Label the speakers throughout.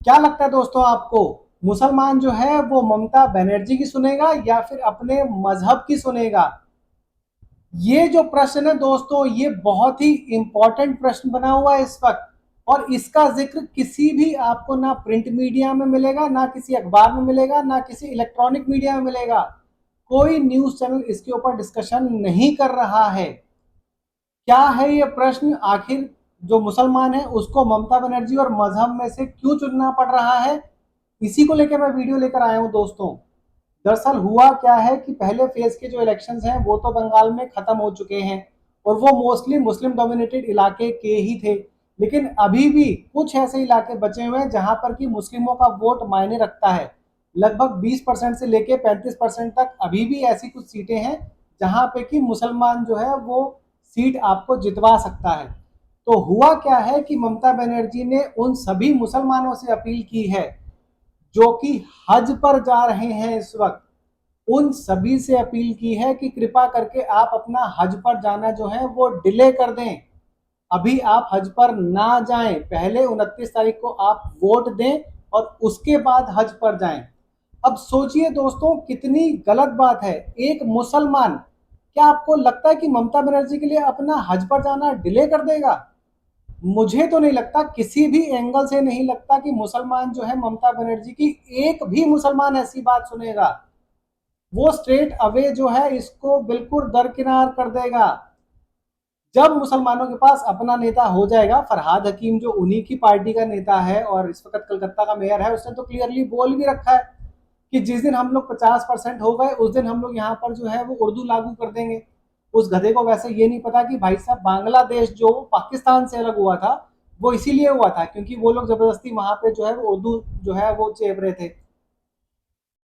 Speaker 1: क्या लगता है दोस्तों आपको, मुसलमान जो है वो ममता बनर्जी की सुनेगा या फिर अपने मजहब की सुनेगा? ये जो प्रश्न है दोस्तों, ये बहुत ही इंपॉर्टेंट प्रश्न बना हुआ है इस वक्त। और इसका जिक्र किसी भी आपको ना प्रिंट मीडिया में मिलेगा, ना किसी अखबार में मिलेगा, ना किसी इलेक्ट्रॉनिक मीडिया में मिलेगा। कोई न्यूज चैनल इसके ऊपर डिस्कशन नहीं कर रहा है। क्या है ये प्रश्न? आखिर जो मुसलमान है उसको ममता बनर्जी और मजहब में से क्यों चुनना पड़ रहा है? इसी को लेकर मैं वीडियो लेकर आया हूं दोस्तों। दरअसल हुआ क्या है कि पहले फेज के जो इलेक्शंस हैं वो तो बंगाल में खत्म हो चुके हैं, और वो मोस्टली मुस्लिम डोमिनेटेड इलाके के ही थे। लेकिन अभी भी कुछ ऐसे इलाके बचे हुए हैं जहां पर कि मुस्लिमों का वोट मायने रखता है। लगभग 20% से लेके 35% तक अभी भी ऐसी कुछ सीटें हैं जहां पे कि मुसलमान जो है वो सीट आपको जितवा सकता है। तो हुआ क्या है कि ममता बनर्जी ने उन सभी मुसलमानों से अपील की है जो कि हज पर जा रहे हैं इस वक्त। उन सभी से अपील की है कि कृपा करके आप अपना हज पर जाना जो है वो डिले कर दें। अभी आप हज पर ना जाएं, पहले 29 तारीख को आप वोट दें और उसके बाद हज पर जाएं। अब सोचिए दोस्तों, कितनी गलत बात है। एक मुसलमान, क्या आपको लगता है कि ममता बनर्जी के लिए अपना हज पर जाना डिले कर देगा? मुझे तो नहीं लगता, किसी भी एंगल से नहीं लगता कि मुसलमान जो है ममता बनर्जी की एक भी मुसलमान ऐसी बात सुनेगा। वो स्ट्रेट अवे जो है इसको बिल्कुल दरकिनार कर देगा। जब मुसलमानों के पास अपना नेता हो जाएगा, फरहाद हकीम जो उन्हीं की पार्टी का नेता है और इस वक्त कलकत्ता का मेयर है, उसने तो क्लियरली बोल भी रखा है कि जिस दिन हम लोग 50% हो गए उस दिन हम लोग यहाँ पर जो है वो उर्दू लागू कर देंगे। उस गधे को वैसे ये नहीं पता कि भाई साहब, बांग्लादेश जो पाकिस्तान से अलग हुआ था वो इसीलिए हुआ था क्योंकि वो लोग जबरदस्ती वहां पे जो है वो उर्दू जो है वो चेप रहे थे।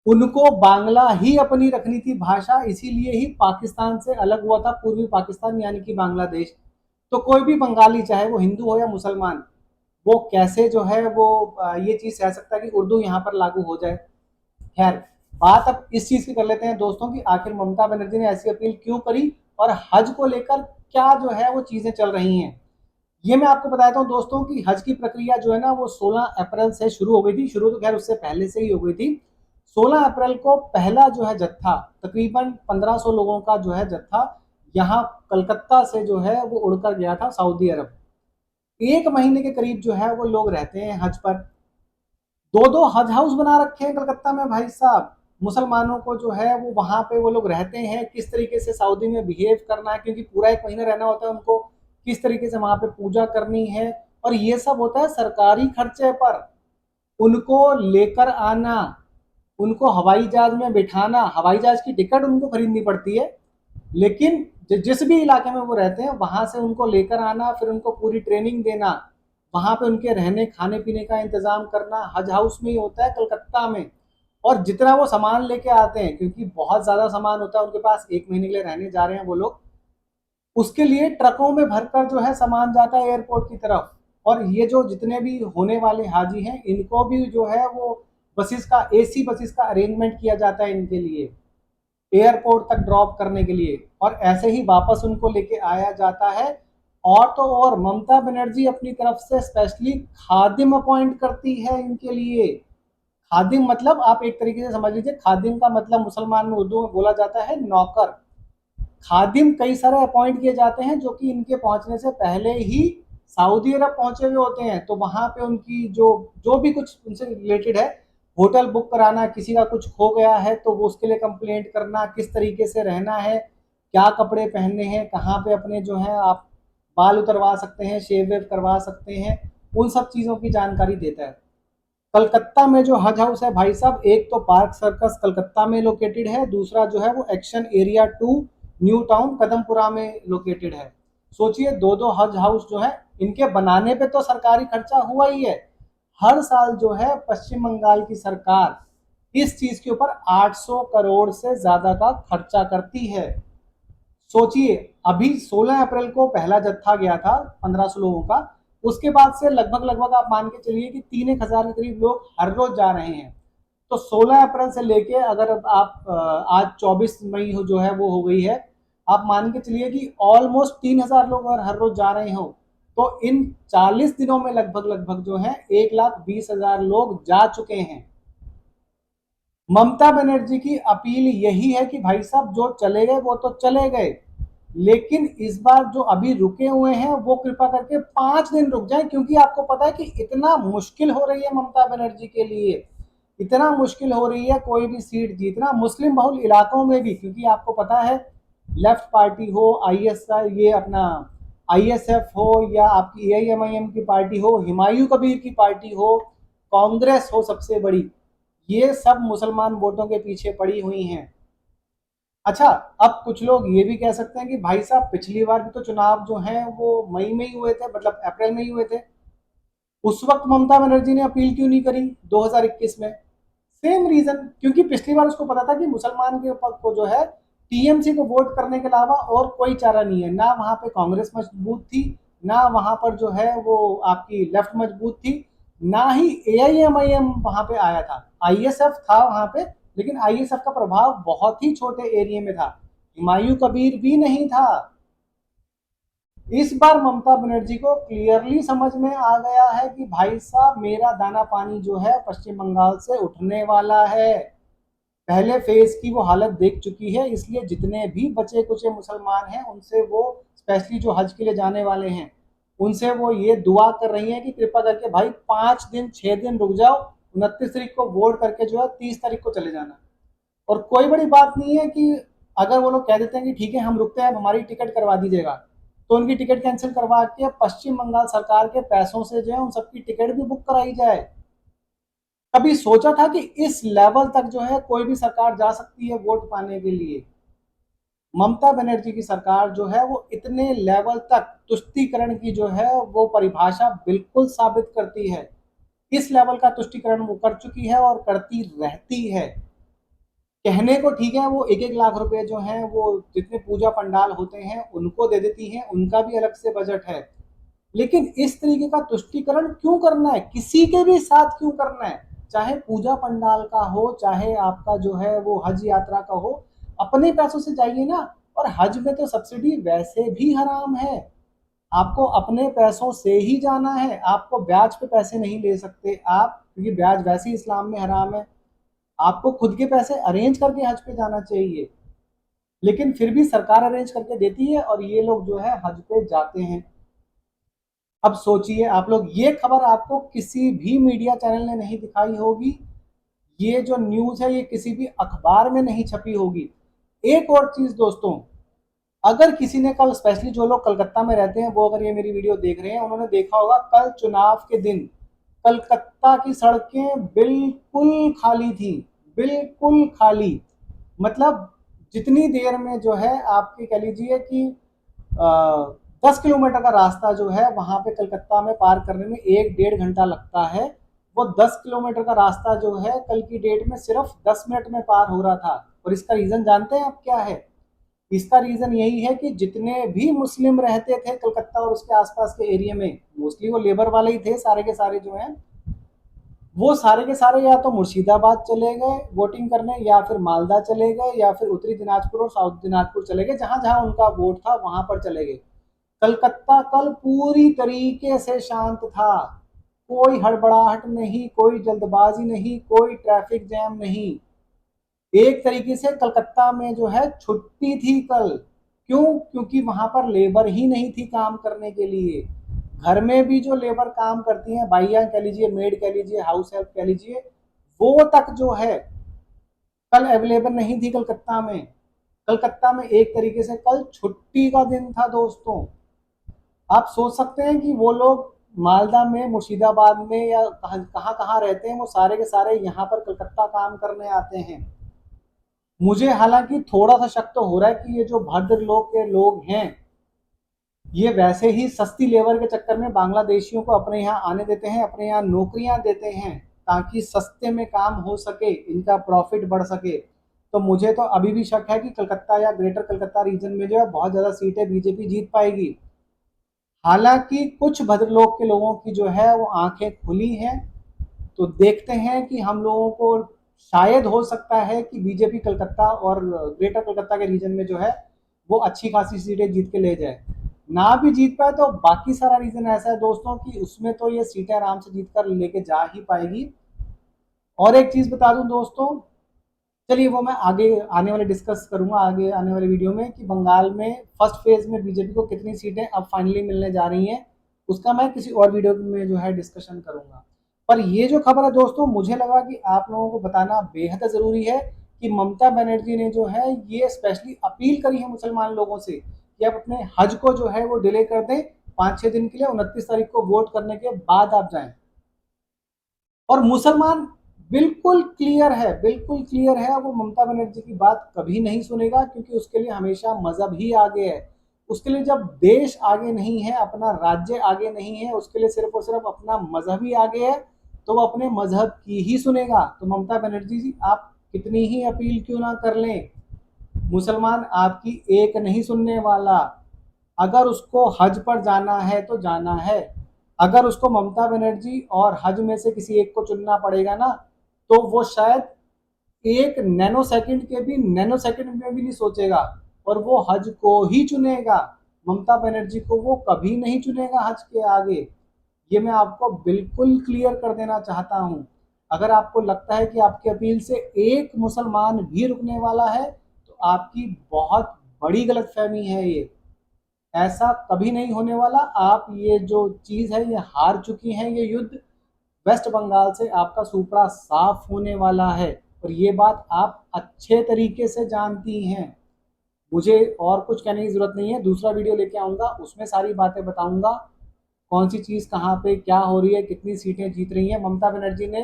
Speaker 1: उनको बांग्ला ही अपनी रखनी थी भाषा, इसीलिए ही पाकिस्तान से अलग हुआ था पूर्वी पाकिस्तान यानी कि बांग्लादेश। तो कोई भी बंगाली, चाहे वो हिंदू हो या मुसलमान, वो कैसे जो है वो ये चीज कह सकता है कि उर्दू यहाँ पर लागू हो जाए। खैर, बात अब इस चीज की कर लेते हैं दोस्तों कि आखिर ममता बनर्जी ने ऐसी अपील क्यों करी और हज को लेकर क्या जो है वो चीजें चल रही हैं। ये मैं आपको बताता हूँ दोस्तों कि हज की प्रक्रिया जो है ना वो 16 अप्रैल से शुरू हो गई थी। शुरू तो खैर उससे पहले से ही हो गई थी। 16 अप्रैल को पहला जो है जत्था, तकरीबन 1500 लोगों का जो है जत्था, यहाँ कलकत्ता से जो है वो उड़कर गया था सऊदी अरब। एक महीने के करीब जो है वो लोग रहते हैं हज पर। दो दो हज हाउस बना रखे हैं कलकत्ता में भाई साहब। मुसलमानों को जो है वो वहां पे वो लोग रहते हैं, किस तरीके से सऊदी में बिहेव करना है, क्योंकि पूरा एक महीना रहना होता है उनको, किस तरीके से वहां पे पूजा करनी है। और ये सब होता है सरकारी खर्चे पर। उनको लेकर आना, उनको हवाई जहाज में बिठाना, हवाई जहाज की टिकट उनको खरीदनी पड़ती है। लेकिन जिस भी इलाके में वो रहते हैं वहां से उनको लेकर आना, फिर उनको पूरी ट्रेनिंग देना, वहां पे उनके रहने खाने पीने का इंतजाम करना हज हाउस में ही होता है कलकत्ता में। और जितना वो सामान लेके आते हैं, क्योंकि बहुत ज्यादा सामान होता है उनके पास, एक महीने के लिए रहने जा रहे हैं वो लोग, उसके लिए ट्रकों में भरकर जो है सामान जाता है एयरपोर्ट की तरफ। और ये जो जितने भी होने वाले हाजी हैं इनको भी जो है वो बसेस का, एसी बसेस का अरेंजमेंट किया जाता है इनके लिए, एयरपोर्ट तक ड्रॉप करने के लिए, और ऐसे ही वापस उनको लेके आया जाता है। और तो और ममता बनर्जी अपनी तरफ से स्पेशली खादिम अपॉइंट करती है इनके लिए। खादिम मतलब आप एक तरीके से समझ लीजिए, खादिम का मतलब मुसलमान में उर्दू में बोला जाता है नौकर। खादिम कई सारे अपॉइंट किए जाते हैं जो कि इनके पहुंचने से पहले ही सऊदी अरब पहुंचे हुए होते हैं। तो वहां पे उनकी जो जो भी कुछ उनसे रिलेटेड है, होटल बुक कराना, किसी का कुछ खो गया है तो वो उसके लिए कंप्लेंट करना, किस तरीके से रहना है, क्या कपड़े पहनने हैं, कहाँ पे अपने जो है आप बाल उतरवा सकते हैं, शेव वेव करवा सकते हैं, उन सब चीज़ों की जानकारी देता है। कलकत्ता में जो हज हाउस है भाई साहब, एक तो पार्क सर्कस कलकत्ता में लोकेटेड है, दूसरा जो है वो action area 2 new town Kadampura में लोकेटेड है। सोचिए, दो दो हज हाउस जो है, इनके बनाने पे तो सरकारी खर्चा हुआ ही है। हर साल जो है पश्चिम बंगाल की सरकार इस चीज के ऊपर 800 करोड़ से ज्यादा का खर्चा करती है। सोचिए, अभी 16 अप्रैल को पहला जत्था गया था 1500 लोगों का। उसके बाद से लगभग लगभग आप मान के चलिए कि 3 एक हजार के करीब लोग हर रोज जा रहे हैं। तो 16 अप्रैल से लेके अगर आप आज 24 मई जो है वो हो गई है, आप मान के चलिए कि ऑलमोस्ट 3000 लोग अगर हर रोज जा रहे हो तो इन 40 दिनों में लगभग लगभग जो है 1,20,000 लोग जा चुके हैं। ममता बनर्जी की अपील यही है कि भाई साहब जो चले गए वो तो चले गए, लेकिन इस बार जो अभी रुके हुए हैं वो कृपा करके 5 दिन रुक जाएं, क्योंकि आपको पता है कि इतना मुश्किल हो रही है ममता बनर्जी के लिए, इतना मुश्किल हो रही है कोई भी सीट जीतना मुस्लिम बहुल इलाकों में भी, क्योंकि आपको पता है लेफ्ट पार्टी हो, आईएसआई ये अपना आईएसएफ हो, या आपकी एआईएमआईएम की पार्टी हो, हुमायूं कबीर की पार्टी हो, कांग्रेस हो सबसे बड़ी, ये सब मुसलमान वोटों के पीछे पड़ी हुई हैं। अच्छा, अब कुछ लोग ये भी कह सकते हैं कि भाई साहब पिछली बार भी तो चुनाव जो है वो मई में ही हुए थे, मतलब अप्रैल में ही हुए थे, उस वक्त ममता बनर्जी ने अपील क्यों नहीं करी 2021 में? सेम रीजन, क्योंकि पिछली बार उसको पता था कि मुसलमान के ऊपर को जो है टीएमसी को वोट करने के अलावा और कोई चारा नहीं है, ना वहां पे कांग्रेस मजबूत थी, ना वहां पर जो है वो आपकी लेफ्ट मजबूत थी, ना ही एआईएमआईएम वहां पे आया था। आईएसएफ था वहां पे, लेकिन आईएसएफ का प्रभाव बहुत ही छोटे एरिया में था, हुमायूं कबीर भी नहीं था। इस बार ममता बनर्जी को क्लियरली समझ में आ गया है कि भाई साहब मेरा दाना पानी जो है पश्चिम बंगाल से उठने वाला है। पहले फेज की वो हालत देख चुकी है, इसलिए जितने भी बचे कुचे मुसलमान हैं उनसे वो, स्पेशली जो हज के लिए जाने वाले हैं, उनसे वो ये दुआ कर रही हैं कि कृपा करके भाई 5 दिन 6 दिन रुक जाओ, 29 तारीख को वोट करके जो है 30 तारीख को चले जाना। और कोई बड़ी बात नहीं है कि अगर वो लोग कह देते हैं कि ठीक है हम रुकते हैं, हमारी टिकट करवा दीजिएगा, तो उनकी टिकट कैंसिल करवा के पश्चिम बंगाल सरकार के पैसों से जो है उन सबकी टिकट भी बुक कराई जाए। कभी सोचा था कि इस लेवल तक जो है कोई भी सरकार जा सकती है वोट पाने के लिए? ममता बनर्जी की सरकार जो है वो इतने लेवल तक तुष्टीकरण की जो है वो परिभाषा बिल्कुल साबित करती है। इस लेवल का तुष्टीकरण वो कर चुकी है और करती रहती है। कहने को ठीक है वो 1-1 लाख रुपए जो है वो जितने पूजा पंडाल होते हैं उनको दे देती हैं, उनका भी अलग से बजट है, लेकिन इस तरीके का तुष्टीकरण क्यों करना है, किसी के भी साथ क्यों करना है? चाहे पूजा पंडाल का हो, चाहे आपका जो है वो हज यात्रा का हो, अपने पैसों से जाइए ना। और हज में तो सब्सिडी वैसे भी हराम है, आपको अपने पैसों से ही जाना है, आपको ब्याज पे पैसे नहीं ले सकते आप, क्योंकि ब्याज वैसे ही इस्लाम में हराम है। आपको खुद के पैसे अरेंज करके हज पे जाना चाहिए, लेकिन फिर भी सरकार अरेंज करके देती है और ये लोग जो है हज पे जाते हैं। अब सोचिए आप लोग, ये खबर आपको किसी भी मीडिया चैनल ने नहीं दिखाई होगी, ये जो न्यूज है ये किसी भी अखबार में नहीं छपी होगी। एक और चीज दोस्तों, अगर किसी ने कल, स्पेशली जो लोग कलकत्ता में रहते हैं वो अगर ये मेरी वीडियो देख रहे हैं, उन्होंने देखा होगा कल चुनाव के दिन कलकत्ता की सड़कें बिल्कुल खाली थी, बिल्कुल खाली। मतलब जितनी देर में जो है आपकी कह लीजिए कि 10 किलोमीटर का रास्ता जो है वहां पे कलकत्ता में पार करने में 1-1.5 घंटा लगता है, वो 10 किलोमीटर का रास्ता जो है कल की डेट में सिर्फ 10 मिनट में पार हो रहा था। और इसका रीजन जानते हैं आप क्या है? इसका रीजन यही है कि जितने भी मुस्लिम रहते थे कलकत्ता और उसके आसपास के एरिया में, मोस्टली वो लेबर वाले ही थे, सारे के सारे जो हैं वो सारे के सारे या तो मुर्शिदाबाद चले गए वोटिंग करने, या फिर मालदा चले गए, या फिर उत्तरी दिनाजपुर और साउथ दिनाजपुर चले गए, जहां जहां उनका वोट था वहां पर चले गए। कलकत्ता कल पूरी तरीके से शांत था, कोई हड़बड़ाहट नहीं, कोई जल्दबाजी नहीं, कोई ट्रैफिक जैम नहीं। एक तरीके से कलकत्ता में जो है छुट्टी थी कल। क्यों? क्योंकि वहां पर लेबर ही नहीं थी काम करने के लिए। घर में भी जो लेबर काम करती हैं, बाइयां कह लीजिए, मेड कह लीजिए, हाउस हेल्प कह लीजिए, वो तक जो है कल अवेलेबल नहीं थी कलकत्ता में। कलकत्ता में एक तरीके से कल छुट्टी का दिन था दोस्तों। आप सोच सकते हैं कि वो लोग मालदा में, मुर्शिदाबाद में, या कहाँ कहाँ रहते हैं, वो सारे के सारे यहाँ पर कलकत्ता काम करने आते हैं। मुझे हालांकि थोड़ा सा शक तो हो रहा है कि ये जो भद्र लोग के लोग हैं, ये वैसे ही सस्ती लेबर के चक्कर में बांग्लादेशियों को अपने यहाँ आने देते हैं, अपने यहाँ नौकरियां देते हैं, ताकि सस्ते में काम हो सके, इनका प्रॉफिट बढ़ सके। तो मुझे तो अभी भी शक है कि कलकत्ता या ग्रेटर कलकत्ता रीजन में जो है बहुत ज्यादा सीटें बीजेपी जीत पाएगी। हालांकि कुछ भद्रलोक के लोगों की जो है वो आंखें खुली हैं, तो देखते हैं कि हम लोगों को शायद हो सकता है कि बीजेपी कलकत्ता और ग्रेटर कलकत्ता के रीजन में जो है वो अच्छी खासी सीटें जीत के ले जाए। ना भी जीत पाए तो बाकी सारा रीजन ऐसा है दोस्तों कि उसमें तो ये सीटें आराम से जीत कर लेके जा ही पाएगी। और एक चीज बता दूं दोस्तों, चलिए वो मैं आगे आने वाले डिस्कस करूंगा आगे आने वाले वीडियो में कि बंगाल में फर्स्ट फेज में बीजेपी को कितनी सीटें अब फाइनली मिलने जा रही हैं, उसका मैं किसी और वीडियो में जो है डिस्कशन करूंगा। पर ये जो खबर है दोस्तों, मुझे लगा कि आप लोगों को बताना बेहद जरूरी है कि ममता बनर्जी ने जो है ये स्पेशली अपील करी है मुसलमान लोगों से कि आप अपने हज को जो है वो डिले कर दें 5-6 दिन के लिए, 29 तारीख को वोट करने के बाद आप जाएं। और मुसलमान बिल्कुल क्लियर है, बिल्कुल क्लियर है, वो ममता बनर्जी की बात कभी नहीं सुनेगा क्योंकि उसके लिए हमेशा मजहब ही आगे है। उसके लिए जब देश आगे नहीं है, अपना राज्य आगे नहीं है, उसके लिए सिर्फ और सिर्फ अपना मजहब ही आगे है, तो वो अपने मजहब की ही सुनेगा। तो ममता बनर्जी जी, आप कितनी ही अपील क्यों ना कर लें, मुसलमान आपकी एक नहीं सुनने वाला। अगर उसको हज पर जाना है तो जाना है, अगर उसको ममता बनर्जी और हज में से किसी एक को चुनना पड़ेगा ना, तो वो शायद एक नैनो सेकंड के भी नैनो सेकंड में भी नहीं सोचेगा और वो हज को ही चुनेगा। ममता बनर्जी को वो कभी नहीं चुनेगा हज के आगे। ये मैं आपको बिल्कुल क्लियर कर देना चाहता हूं। अगर आपको लगता है कि आपकी अपील से एक मुसलमान भी रुकने वाला है तो आपकी बहुत बड़ी गलतफहमी है। ये ऐसा कभी नहीं होने वाला। आप ये जो चीज है ये हार चुकी है, ये युद्ध वेस्ट बंगाल से आपका सुपड़ा साफ होने वाला है और ये बात आप अच्छे तरीके से जानती हैं। मुझे और कुछ कहने की जरूरत नहीं है, दूसरा वीडियो लेके आऊंगा उसमें सारी बातें बताऊंगा कौन सी चीज कहाँ पे क्या हो रही है, कितनी सीटें जीत रही हैं ममता बनर्जी ने।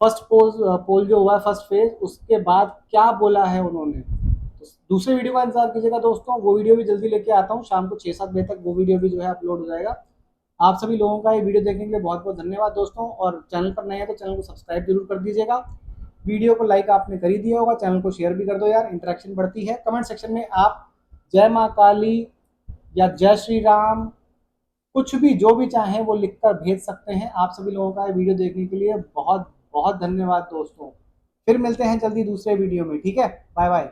Speaker 1: फर्स्ट पोल जो हुआ है फर्स्ट फेज, उसके बाद क्या बोला है उन्होंने। तो दूसरे वीडियो का इंतजार कीजिएगा दोस्तों, वो वीडियो भी जल्दी लेके आता हूँ, शाम को 6-7 बजे तक वो वीडियो भी जो है अपलोड हो जाएगा। आप सभी लोगों का ये वीडियो देखने के लिए बहुत बहुत धन्यवाद दोस्तों, और चैनल पर नए हैं तो चैनल को सब्सक्राइब जरूर कर दीजिएगा। वीडियो को लाइक आपने कर ही दिया होगा, चैनल को शेयर भी कर दो यार, इंटरेक्शन बढ़ती है। कमेंट सेक्शन में आप जय माँ काली या जय श्री राम कुछ भी जो भी चाहें वो लिखकर भेज सकते हैं। आप सभी लोगों का ये वीडियो देखने के लिए बहुत बहुत धन्यवाद दोस्तों। फिर मिलते हैं जल्दी दूसरे वीडियो में, ठीक है, बाय बाय।